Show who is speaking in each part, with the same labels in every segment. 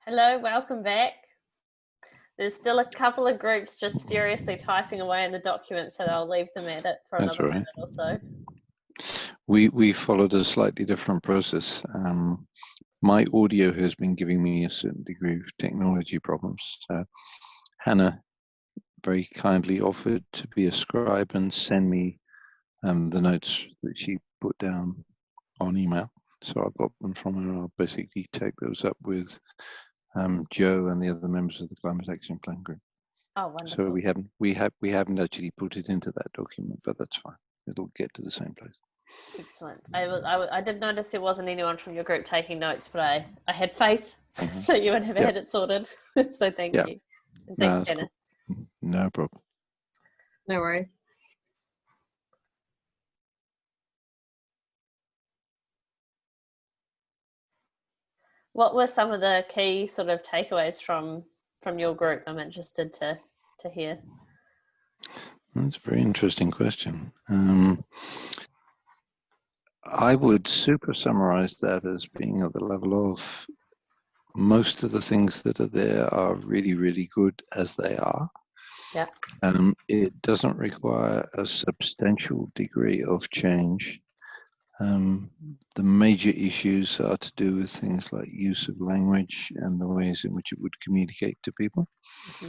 Speaker 1: Hello, welcome back. There's still a couple of groups just furiously typing away in the document, so I'll leave them at it for another minute or so.
Speaker 2: We followed a slightly different process. My audio has been giving me a certain degree of technology problems. So Hannah very kindly offered to be a scribe and send me the notes that she put down on email. So I got them from her. I'll basically take those up with Joe and the other members of the Climate Action Plan group.
Speaker 1: Oh, wonderful.
Speaker 2: So we haven't actually put it into that document, but that's fine. It'll get to the same place.
Speaker 1: Excellent. I did notice there wasn't anyone from your group taking notes, but I had faith that you would have had it sorted. So thank you. And thanks, Hannah.
Speaker 2: Cool. No problem.
Speaker 3: No worries.
Speaker 1: What were some of the key sort of takeaways from your group? I'm interested to hear.
Speaker 2: That's a very interesting question. I would super summarize that as being at the level of most of the things that are there are really, really good as they are.
Speaker 1: Yeah.
Speaker 2: It doesn't require a substantial degree of change. The major issues are to do with things like use of language and the ways in which it would communicate to people.
Speaker 1: Mm-hmm.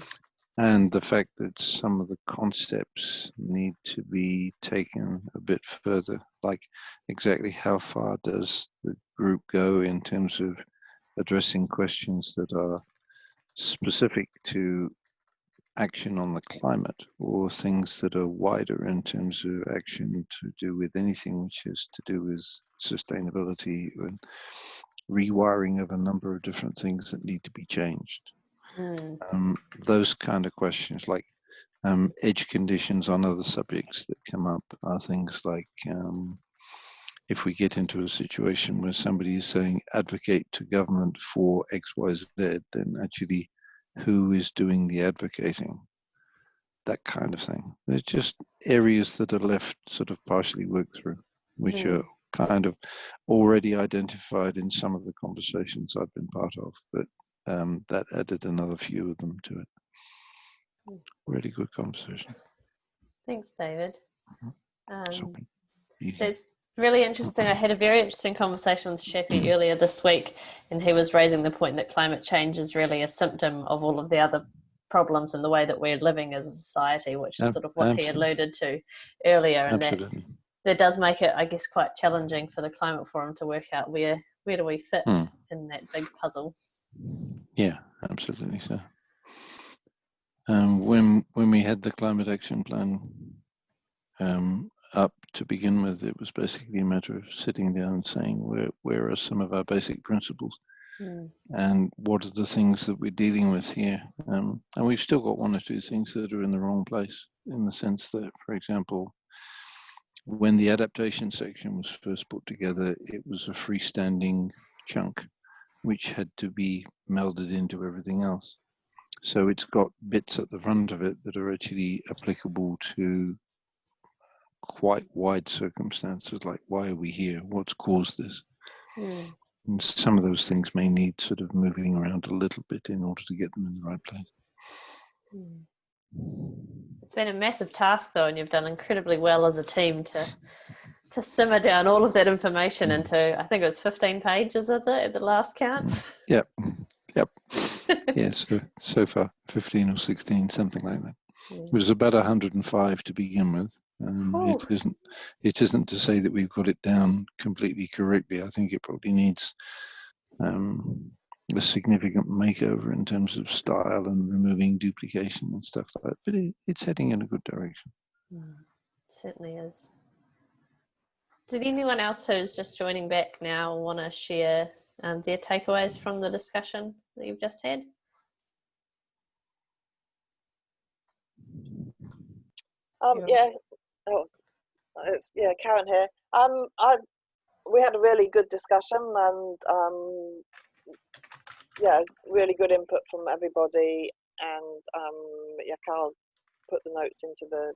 Speaker 2: And the fact that some of the concepts need to be taken a bit further, like exactly how far does the group go in terms of addressing questions that are specific to action on the climate, or things that are wider in terms of action to do with anything which is to do with sustainability and rewiring of a number of different things that need to be changed. Those kind of questions, like edge conditions on other subjects that come up, are things like if we get into a situation where somebody is saying advocate to government for XYZ, then actually who is doing the advocating? That kind of thing. There's just areas that are left sort of partially worked through, which are kind of already identified in some of the conversations I've been part of, but that added another few of them to it. Really good conversation.
Speaker 1: Thanks, David.
Speaker 2: Mm-hmm.
Speaker 1: It's really interesting. I had a very interesting conversation with Sheppy earlier this week, and he was raising the point that climate change is really a symptom of all of the other problems in the way that we're living as a society, which is sort of what he alluded to earlier, and that does make it, I guess, quite challenging for the Climate Forum to work out where do we fit in that big puzzle.
Speaker 2: Yeah, absolutely so. When we had the Climate Action Plan up to begin with, it was basically a matter of sitting down and saying where are some of our basic principles and what are the things that we're dealing with here. And we've still got one or two things that are in the wrong place, in the sense that, for example, when the adaptation section was first put together, it was a freestanding chunk which had to be melded into everything else. So it's got bits at the front of it that are actually applicable to quite wide circumstances, like why are we here? What's caused this? And some of those things may need sort of moving around a little bit in order to get them in the right place.
Speaker 1: It's been a massive task, though, and you've done incredibly well as a team to simmer down all of that information into, I think it was 15 pages, is it, at the last count?
Speaker 2: Yep. Yeah, so far 15 or 16, something like that. It was about 105 to begin with. It isn't to say that we've got it down completely correctly. I think it probably needs a significant makeover in terms of style and removing duplication and stuff like that. But it's heading in a good direction.
Speaker 1: Certainly is. Did anyone else who's just joining back now want to share their takeaways from the discussion that you've just had?
Speaker 4: Karen here. We had a really good discussion, and really good input from everybody. And Carl put the notes into the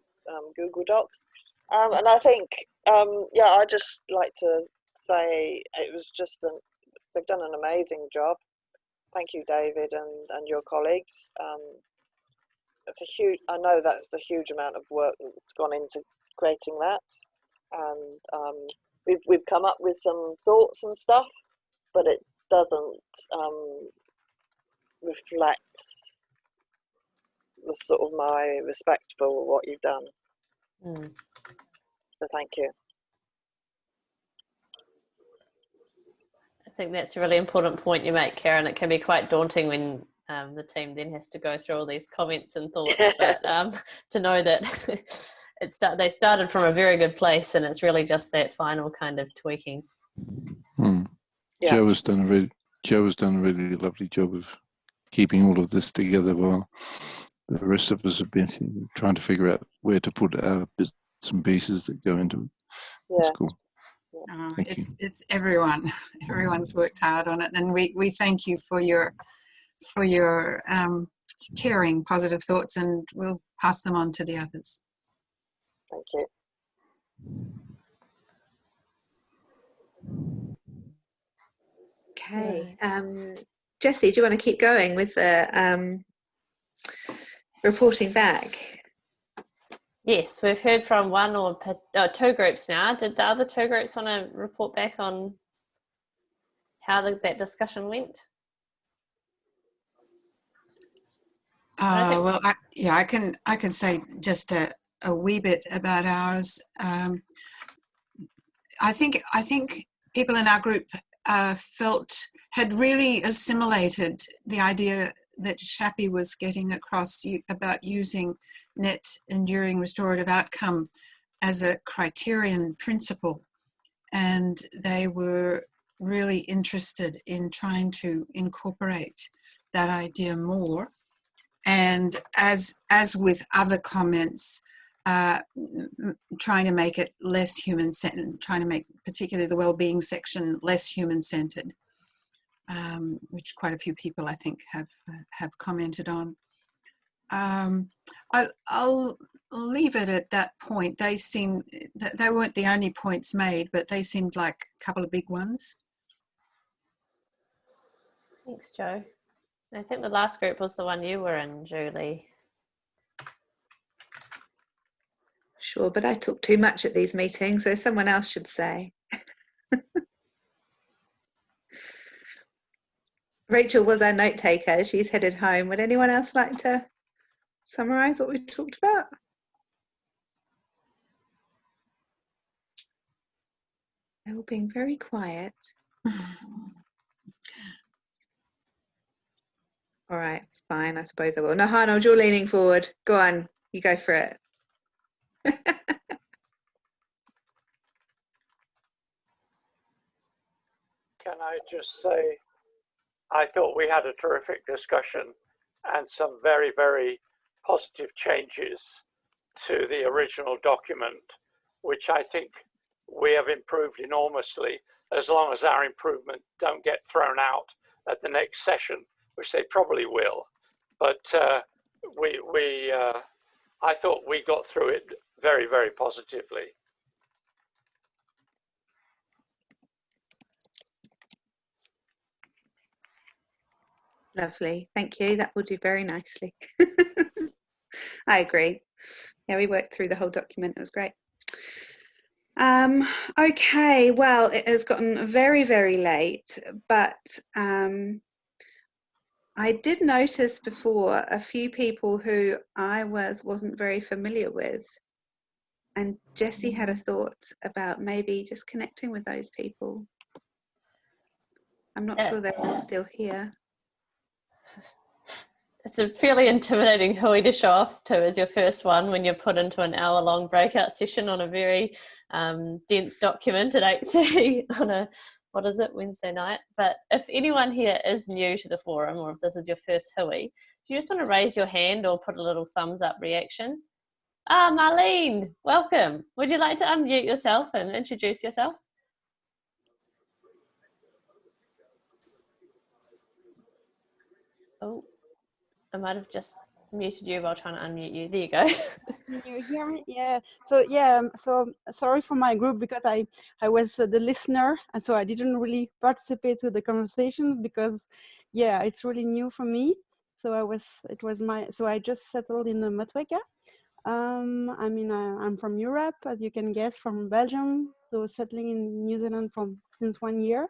Speaker 4: Google Docs. And I think, I'd just like to say it was just they've done an amazing job. thank you, David, and your colleagues. It's a huge. I know that's a huge amount of work that's gone into creating that, and we've come up with some thoughts and stuff, but it doesn't reflect the sort of my respect for what you've done. So thank you.
Speaker 1: I think that's a really important point you make, Karen. It can be quite daunting when the team then has to go through all these comments and thoughts, but to know that they started from a very good place, and it's really just that final kind of tweaking.
Speaker 2: Yeah. Joe has done a really lovely job of keeping all of this together while the rest of us have been trying to figure out where to put our bits and pieces that go into it. It's cool.
Speaker 5: It's everyone. Everyone's worked hard on it, and we thank you for your caring, positive thoughts, and we'll pass them on to the others.
Speaker 4: Thank you.
Speaker 6: Okay, Jessie, do you want to keep going with the reporting back?
Speaker 1: Yes, we've heard from one or two groups now. Did the other two groups want to report back on how that discussion went?
Speaker 5: Well, I can say just a wee bit about ours. I think people in our group had really assimilated the idea that Shappy was getting across about using net enduring restorative outcome as a criterion principle, and they were really interested in trying to incorporate that idea more. And as with other comments, trying to make it less human-centered, trying to make particularly the well-being section less human-centered, which quite a few people I think have commented on. I'll leave it at that point. They weren't the only points made, but they seemed like a couple of big ones.
Speaker 1: Thanks, Joe. I think the last group was the one you were in, Julie.
Speaker 6: Sure, but I talk too much at these meetings, so someone else should say. Rachel was our note taker. She's headed home. Would anyone else like to summarise what we talked about? They're all being very quiet. All right, fine, I suppose I will. No, Arnold, you're leaning forward. Go on, you go for it.
Speaker 7: Can I just say, I thought we had a terrific discussion and some very, very positive changes to the original document, which I think we have improved enormously, as long as our improvement don't get thrown out at the next session, which they probably will. But I thought we got through it very, very positively.
Speaker 6: Lovely, thank you. That will do very nicely. I agree. Yeah, we worked through the whole document. It was great. Okay, well, it has gotten very, very late, but I did notice before a few people who I wasn't very familiar with, and Jessie had a thought about maybe just connecting with those people. I'm not sure they're all still here.
Speaker 1: It's a fairly intimidating Hui to show off to as your first one when you're put into an hour-long breakout session on a very dense document at 8:30 on a, what is it, Wednesday night. But if anyone here is new to the forum, or if this is your first Hui, do you just want to raise your hand or put a little thumbs up reaction? Marlene, welcome. Would you like to unmute yourself and introduce yourself? Oh, I might have just muted you while trying to unmute you. There you go.
Speaker 8: Can you hear me? Yeah. So yeah. So sorry for my group because I was the listener, and so I didn't really participate to the conversation because yeah, it's really new for me. So I just settled in the Matweka. I mean, I'm from Europe, as you can guess, from Belgium. So settling in New Zealand since 1 year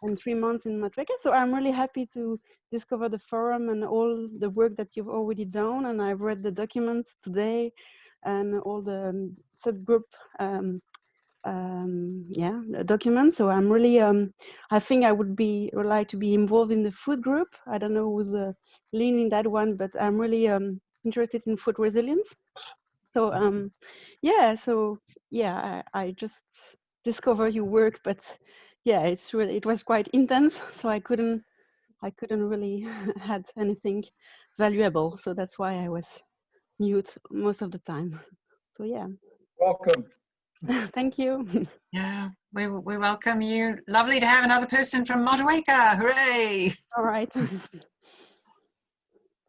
Speaker 8: and 3 months in Matweka. So I'm really happy to discover the forum and all the work that you've already done. And I've read the documents today and all the subgroup the documents. So I'm really, I think I would like to be involved in the food group. I don't know who's leading that one, but I'm really interested in food resilience. So I just discovered your work, but yeah, it was quite intense, so I couldn't really had anything valuable. So that's why I was mute most of the time. So yeah.
Speaker 9: Welcome.
Speaker 8: Thank you.
Speaker 5: Yeah, we welcome you. Lovely to have another person from Motueka. Hooray!
Speaker 8: All right.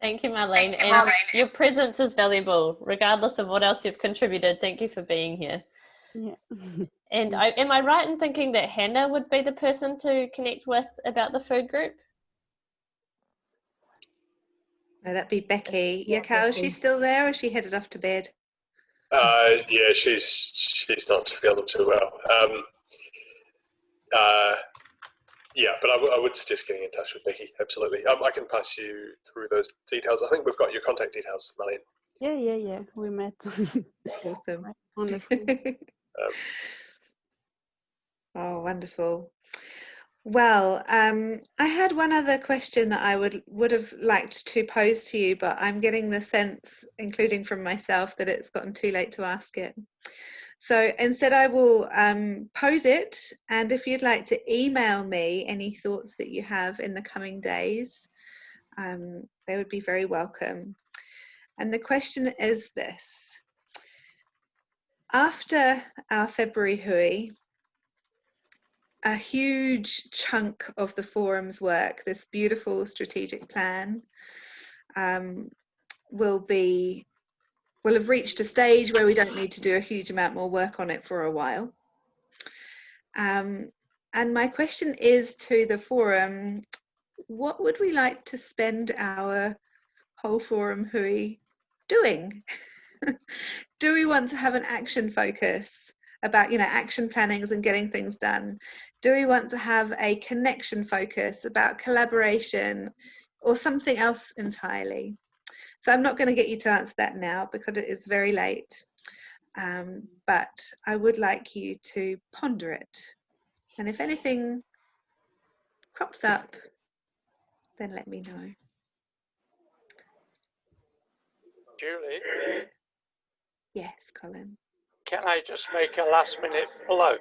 Speaker 1: Thank you, Marlene. And your presence is valuable, regardless of what else you've contributed. Thank you for being here.
Speaker 8: Yeah.
Speaker 1: And am I right in thinking that Hannah would be the person to connect with about the food group?
Speaker 6: No, that'd be Becky. Yeah, Cal, is she still there or is she headed off to bed?
Speaker 10: Yeah, she's not feeling too well. Yeah, but I would suggest getting in touch with Becky. Absolutely. I can pass you through those details. I think we've got your contact details, Marlene.
Speaker 8: Yeah. We met.
Speaker 6: Awesome.
Speaker 8: Wonderful.
Speaker 6: Oh, wonderful. Well, I had one other question that I would have liked to pose to you, but I'm getting the sense, including from myself, that it's gotten too late to ask it. So instead I will pose it, and if you'd like to email me any thoughts that you have in the coming days, they would be very welcome. And the question is this: after our February Hui, a huge chunk of the forum's work, this beautiful strategic plan, will have reached a stage where we don't need to do a huge amount more work on it for a while. And my question is to the forum, what would we like to spend our whole forum Hui doing? Do we want to have an action focus about, action plannings and getting things done? Do we want to have a connection focus about collaboration or something else entirely? So I'm not going to get you to answer that now because it is very late, but I would like you to ponder it. And if anything crops up, then let me know.
Speaker 7: Julie?
Speaker 6: Yes, Colin.
Speaker 7: Can I just make a last minute plug?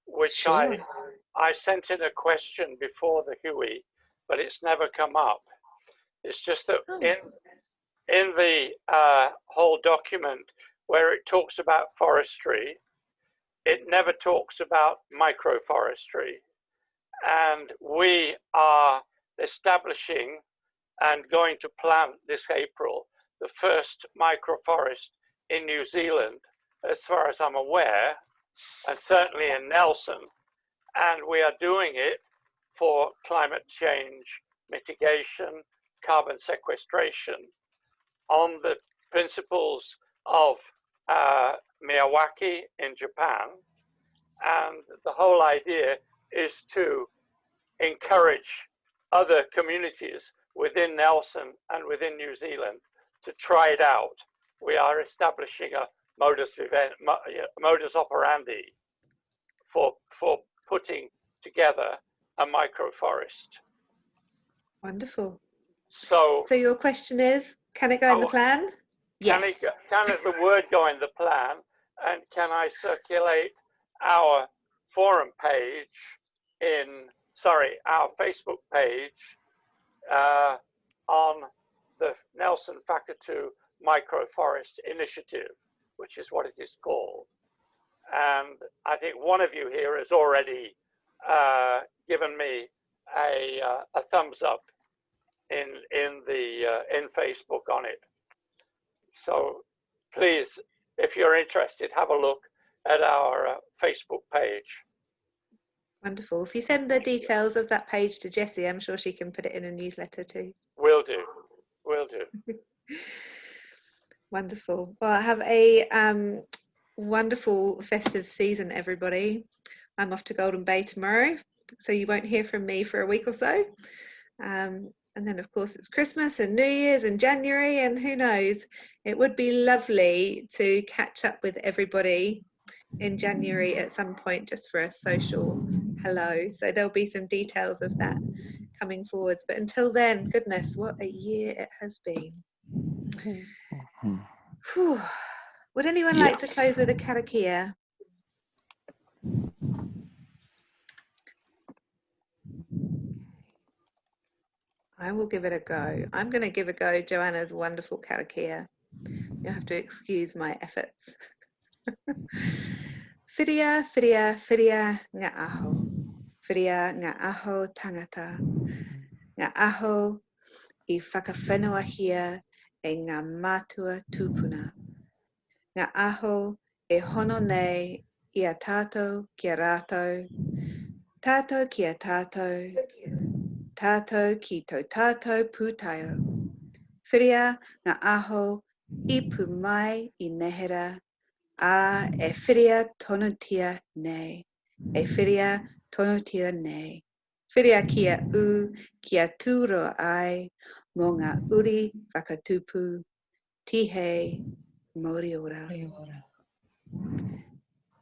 Speaker 7: Which
Speaker 6: Sure.
Speaker 7: I sent in a question before the Hui, but it's never come up. It's just that in the whole document where it talks about forestry, it never talks about microforestry. And we are establishing and going to plant this April the first microforest in New Zealand, as far as I'm aware, and certainly in Nelson. And we are doing it for climate change mitigation, carbon sequestration, on the principles of Miyawaki in Japan. And the whole idea is to encourage other communities within Nelson and within New Zealand to try it out. We are establishing a modus operandi for putting together a microforest.
Speaker 6: Wonderful.
Speaker 7: So
Speaker 6: your question is, can it go in the plan?
Speaker 7: Can the word go in the plan? And can I circulate our forum page our Facebook page on the Nelson Whakatu Microforest Initiative, which is what it is called. And I think one of you here has already given me a thumbs up in Facebook on it. So please, if you're interested, have a look at our Facebook page.
Speaker 6: Wonderful. If you send the details of that page to Jessie, I'm sure she can put it in a newsletter too.
Speaker 7: Will do. Will do.
Speaker 6: Wonderful. Well, have a wonderful festive season, everybody. I'm off to Golden Bay tomorrow, so you won't hear from me for a week or so. And then, of course, it's Christmas and New Year's and January, and who knows, it would be lovely to catch up with everybody in January at some point just for a social hello. So there'll be some details of that coming forwards. But until then, goodness, what a year it has been. Whew. Would anyone like to close with a karakia? I will give it a go. I'm going to give a go Joanna's wonderful karakia. You'll have to excuse my efforts. Whiria, whiria, whiria ngā aho. Whiria ngā aho tangata. Ngā aho I whakawhenuahia e ngā mātua tūpuna. Ngā aho e hono nei I a tātou ki a rātou. Tātou ki a tātou. Tātou ki tō tātou pūtaio. Whiria ngā aho I pu mai I nehera. A e whiria tonutia nei. E whiria tonutia nei. Whiria kia u, kia tūroa ai, mō ngā uri whakatupu, tihei, mori ora.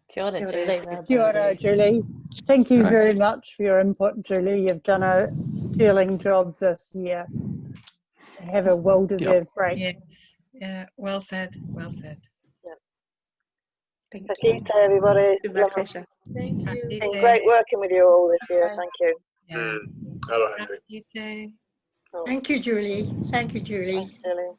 Speaker 1: Kia ora,
Speaker 6: Kia ora.
Speaker 1: Julie.
Speaker 9: Kia ora, Julie. Thank you very much for your input, Julie. You've done a sterling job this year. Have a well-deserved break.
Speaker 5: Yes, yeah, well said, well said.
Speaker 6: Thank
Speaker 4: you, everybody.
Speaker 6: It's been my pleasure.
Speaker 1: Thank you.
Speaker 4: It's been great working with you all this year. Thank you.
Speaker 5: Yeah.
Speaker 10: Hello, Henry.
Speaker 3: Thank you, Julie. Thank you, Julie.
Speaker 4: Thanks, Julie.